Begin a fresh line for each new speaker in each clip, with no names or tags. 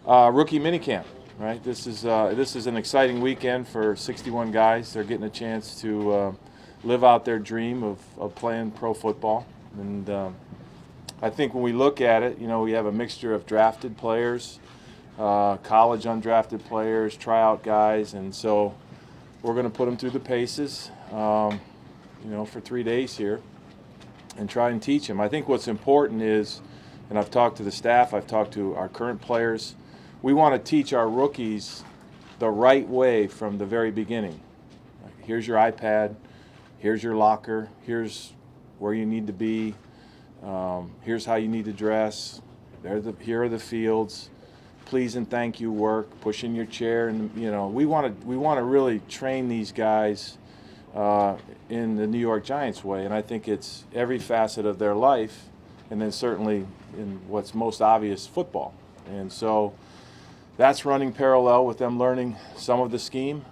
Rookie minicamp, right? This is an exciting weekend for 61 guys. They're getting a chance to live out their dream of playing pro football. And I think when we look at it, we have a mixture of drafted players, college undrafted players, tryout guys, and so we're going to put them through the paces, for 3 days here and try and teach them. I think what's important is, and I've talked to the staff, I've talked to our current players, we want to teach our rookies the right way from the very beginning. Here's your iPad, here's your locker, here's where you need to be, here's how you need to dress, here are the fields, please and thank you work, push in your chair, and we want to really train these guys in the New York Giants way, and I think it's every facet of their life, and then certainly in what's most obvious, football. And so that's running parallel with them learning some of the scheme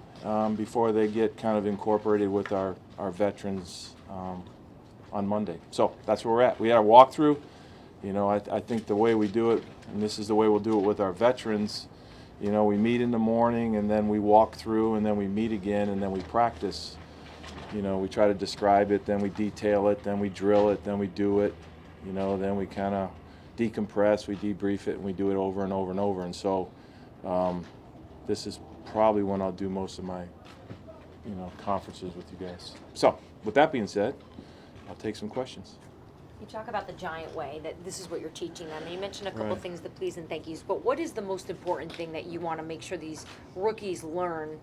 before they get kind of incorporated with our veterans on Monday. So that's where we're at. We had a walkthrough. I think the way we do it, and this is the way we'll do it with our veterans, we meet in the morning and then we walk through and then we meet again and then we practice. We try to describe it, then we detail it, then we drill it, then we do it, then we kind of decompress, we debrief it, and we do it over and over and over. And so this is probably when I'll do most of my, conferences with you guys. So with that being said, I'll take some questions.
You talk about the Giant way, that this is what you're teaching them. And you mentioned a couple
Right.
things, the please and thank yous, but what is the most important thing that you want to make sure these rookies learn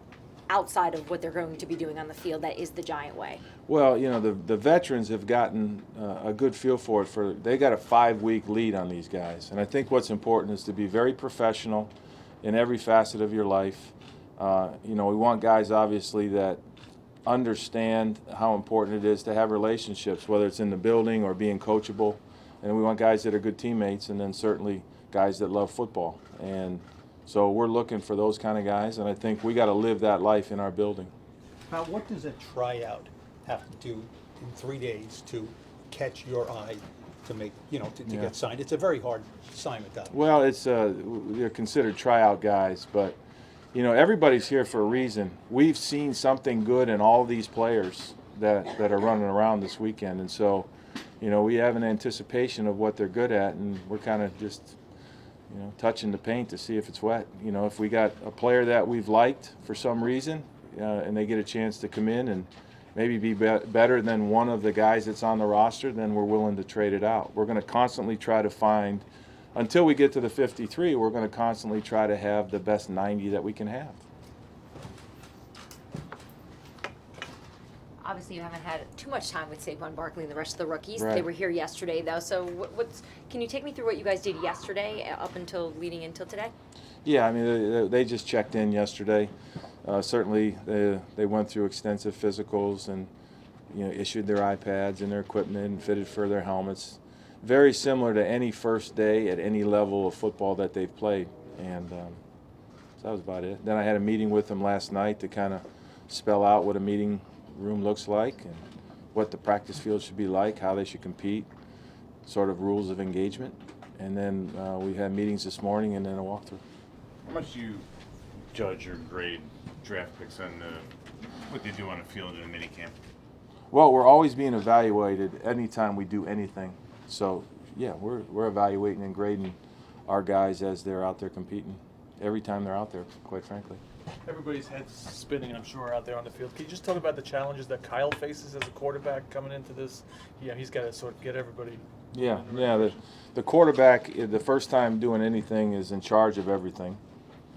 outside of what they're going to be doing on the field that is the Giant way?
Well, the veterans have gotten a good feel for it. They got a 5-week lead on these guys, and I think what's important is to be very professional in every facet of your life. We want guys obviously that understand how important it is to have relationships, whether it's in the building or being coachable, and we want guys that are good teammates, and then certainly guys that love football. And so we're looking for those kind of guys, and I think we got to live that life in our building.
Now, what does a tryout have to do in 3 days to catch your eye to make, to
Yeah.
get signed? It's a very hard assignment, obviously.
Well, they're considered tryout guys, but everybody's here for a reason. We've seen something good in all these players that are running around this weekend, and so we have an anticipation of what they're good at, and we're kind of just touching the paint to see if it's wet. If we got a player that we've liked for some reason, and they get a chance to come in and maybe be better than one of the guys that's on the roster, then we're willing to trade it out. We're going to constantly try to find, until we get to the 53, we're going to constantly try to have the best 90 that we can have.
Obviously, you haven't had too much time with Saquon Barkley and the rest of the rookies.
Right.
They were here yesterday, though. So, can you take me through what you guys did yesterday, leading until today?
Yeah, I mean, they just checked in yesterday. Certainly, they went through extensive physicals and issued their iPads and their equipment and fitted for their helmets. Very similar to any first day at any level of football that they've played, and so that was about it. Then I had a meeting with them last night to kind of spell out what a meeting room looks like and what the practice field should be like, how they should compete, sort of rules of engagement. And then we had meetings this morning and then a walkthrough.
How much do you judge or grade draft picks on what they do on the field in a minicamp?
Well, we're always being evaluated anytime we do anything. So, yeah, we're evaluating and grading our guys as they're out there competing every time they're out there, quite frankly.
Everybody's head's spinning, I'm sure, out there on the field. Can you just talk about the challenges that Kyle faces as a quarterback coming into this? Yeah, he's got to sort of get everybody.
Yeah. The quarterback, the first time doing anything, is in charge of everything.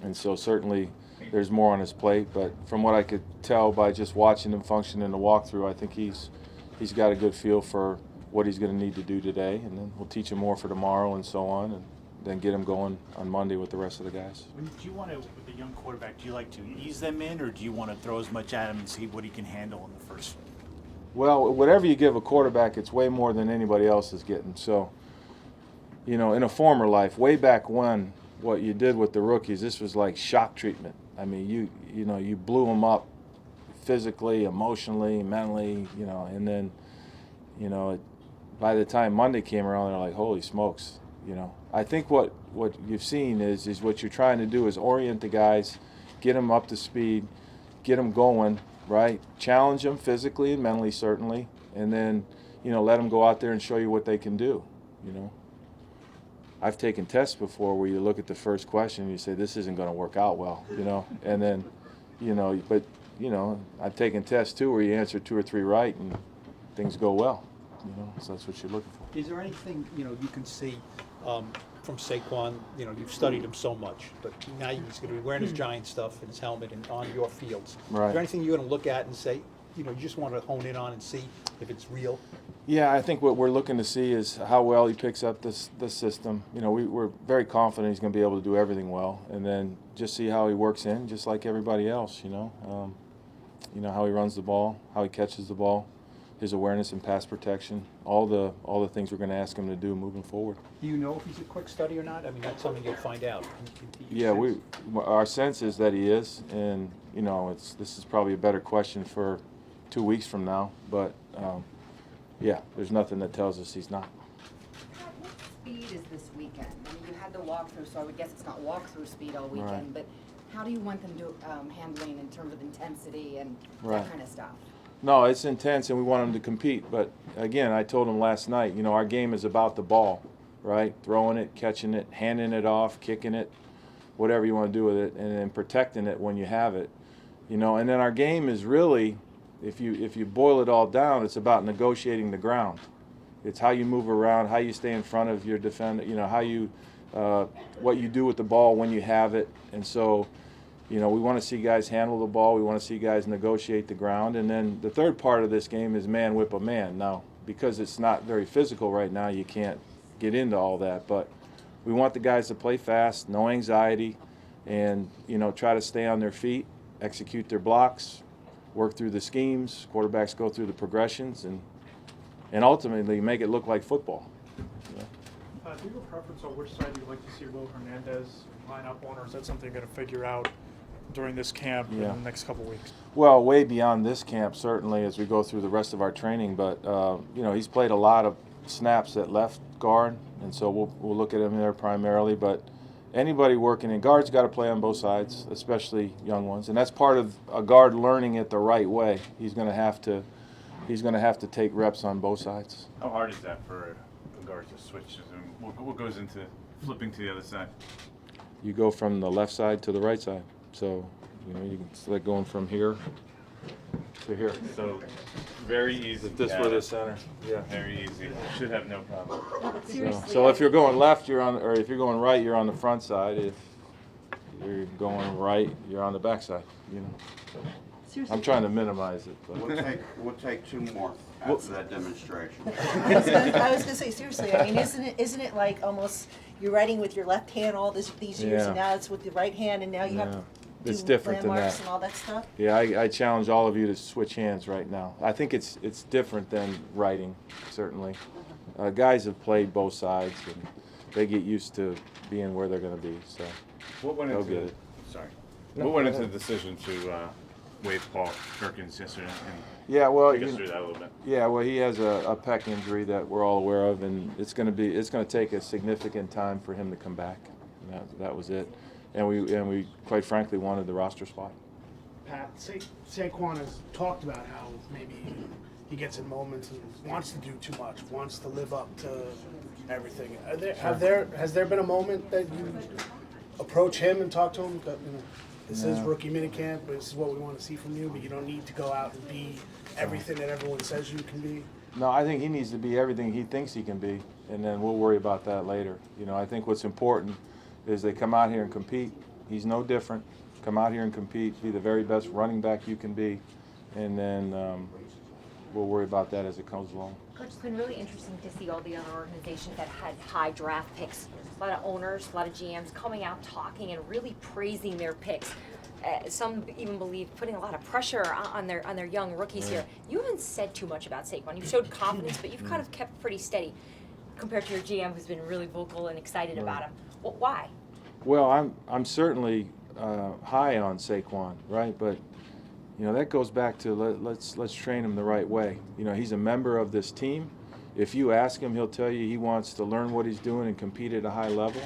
And so certainly there's more on his plate. But from what I could tell by just watching him function in the walkthrough, I think he's got a good feel for what he's going to need to do today. And then we'll teach him more for tomorrow and so on, and then get him going on Monday with the rest of the guys.
Do you want to, with the young quarterback, do you like to ease them in, or do you want to throw as much at him and see what he can handle in the first?
Well, whatever you give a quarterback, it's way more than anybody else is getting. So, in a former life, way back when, what you did with the rookies, this was like shock treatment. I mean, you blew them up physically, emotionally, mentally, and then, by the time Monday came around, they're like, holy smokes, I think what you've seen is what you're trying to do is orient the guys, get them up to speed, get them going, right? Challenge them physically and mentally, certainly, and then, let them go out there and show you what they can do, I've taken tests before where you look at the first question and you say, this isn't going to work out well, and then, but, I've taken tests too where you answer 2 or 3 right and things go well, so that's what you're looking for.
Is there anything, you can see from Saquon, you've studied him so much, but now he's going to be wearing his Giant stuff and his helmet and on your fields.
Right.
Is there anything you're going to look at and say, you just want to hone in on and see if it's real?
Yeah, I think what we're looking to see is how well he picks up this system. We're very confident he's going to be able to do everything well, and then just see how he works in, just like everybody else. How he runs the ball, how he catches the ball, his awareness and pass protection, all the things we're going to ask him to do moving forward.
Do you know if he's a quick study or not? I mean, that's something you'll find out.
Yeah, our sense is that he is, and this is probably a better question for 2 weeks from now, but yeah, there's nothing that tells us he's not.
What speed is this weekend? I mean, you had the walkthrough, so I would guess it's not walkthrough speed all weekend,
Right.
but how do you want them to handling in terms of intensity and
Right.
that kind of stuff?
No, it's intense, and we want them to compete. But again, I told them last night, our game is about the ball, right? Throwing it, catching it, handing it off, kicking it, whatever you want to do with it, and then protecting it when you have it, And then our game is really, if you boil it all down, it's about negotiating the ground. It's how you move around, how you stay in front of your defender, how you, what you do with the ball when you have it, and so. We want to see guys handle the ball. We want to see guys negotiate the ground. And then the third part of this game is man whip a man. Now, because it's not very physical right now, you can't get into all that. But we want the guys to play fast, no anxiety, and, try to stay on their feet, execute their blocks, work through the schemes. Quarterbacks go through the progressions, and ultimately make it look like football.
Do you have a preference on which side you'd like to see Will Hernandez line up on, or is that something you're going to figure out during this camp in the next couple weeks?
Well, way beyond this camp, certainly, as we go through the rest of our training. But, he's played a lot of snaps at left guard, and so we'll look at him there primarily. But anybody working in guard's got to play on both sides, especially young ones. And that's part of a guard learning it the right way. He's going to have to take reps on both sides.
How hard is that for a guard to switch? What goes into flipping to the other side?
You go from the left side to the right side. So, you can select going from here to here.
So, very easy.
This for the center. Yeah.
Very easy. Should have no problem.
So if you're going left, or if you're going right, you're on the front side. If you're going right, you're on the back side. I'm trying to minimize it. But.
We'll take 2 more after that demonstration.
I was gonna say, seriously, I mean, isn't it like almost you're writing with your left hand all these years,
Yeah.
and now it's with the right hand, and now you have to
It's
do
different than
landmarks
that.
and all that stuff?
Yeah, I challenge all of you to switch hands right now. I think it's different than writing, certainly. Guys have played both sides, and they get used to being where they're going to be. So
What went
they'll
into
get it.
Sorry.
No,
What went
go
into the
ahead.
decision to waive Paul Perkins yesterday? And
Yeah, well,
take us through that a little bit.
Yeah, well, he has a pec injury that we're all aware of, and it's going to take a significant time for him to come back. And that was it, and we quite frankly wanted the roster spot.
Pat, Saquon has talked about how maybe he gets in moments and wants to do too much, wants to live up to everything. Has there been a moment that you approach him and talk to him? That, this is rookie minicamp. This is what we want to see from you, but you don't need to go out and be everything that everyone says you can be.
No, I think he needs to be everything he thinks he can be, and then we'll worry about that later. I think what's important is they come out here and compete. He's no different. Come out here and compete, be the very best running back you can be, and then we'll worry about that as it comes along.
Coach, it's been really interesting to see all the other organizations that had high draft picks. A lot of owners, a lot of GMs coming out talking and really praising their picks. Some even believe putting a lot of pressure on their young rookies here. You haven't said too much about Saquon. You've showed confidence, but you've kind of kept pretty steady compared to your GM, who's been really vocal and excited about him. Well, why?
Well, I'm certainly high on Saquon, right? But that goes back to let's train him the right way. He's a member of this team. if you ask him, he'll tell you he wants to learn what he's doing and compete at a high level.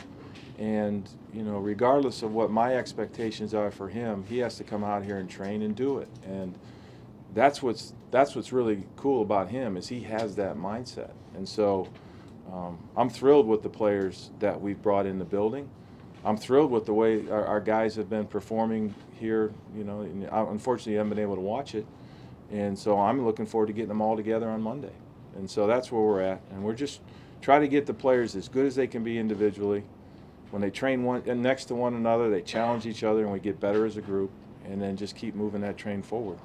And, you know, regardless of what my expectations are for him, he has to come out here and train and do it. And that's what's really cool about him, is he has that mindset. And so I'm thrilled with the players that we've brought in the building. I'm thrilled with the way our guys have been performing here. You know, and unfortunately, I haven't been able to watch it. And so I'm looking forward to getting them all together on Monday. And so that's where we're at. And we're just trying to get the players as good as they can be individually. When they train next to one another, they challenge each other, and we get better as a group, and then just keep moving that train forward.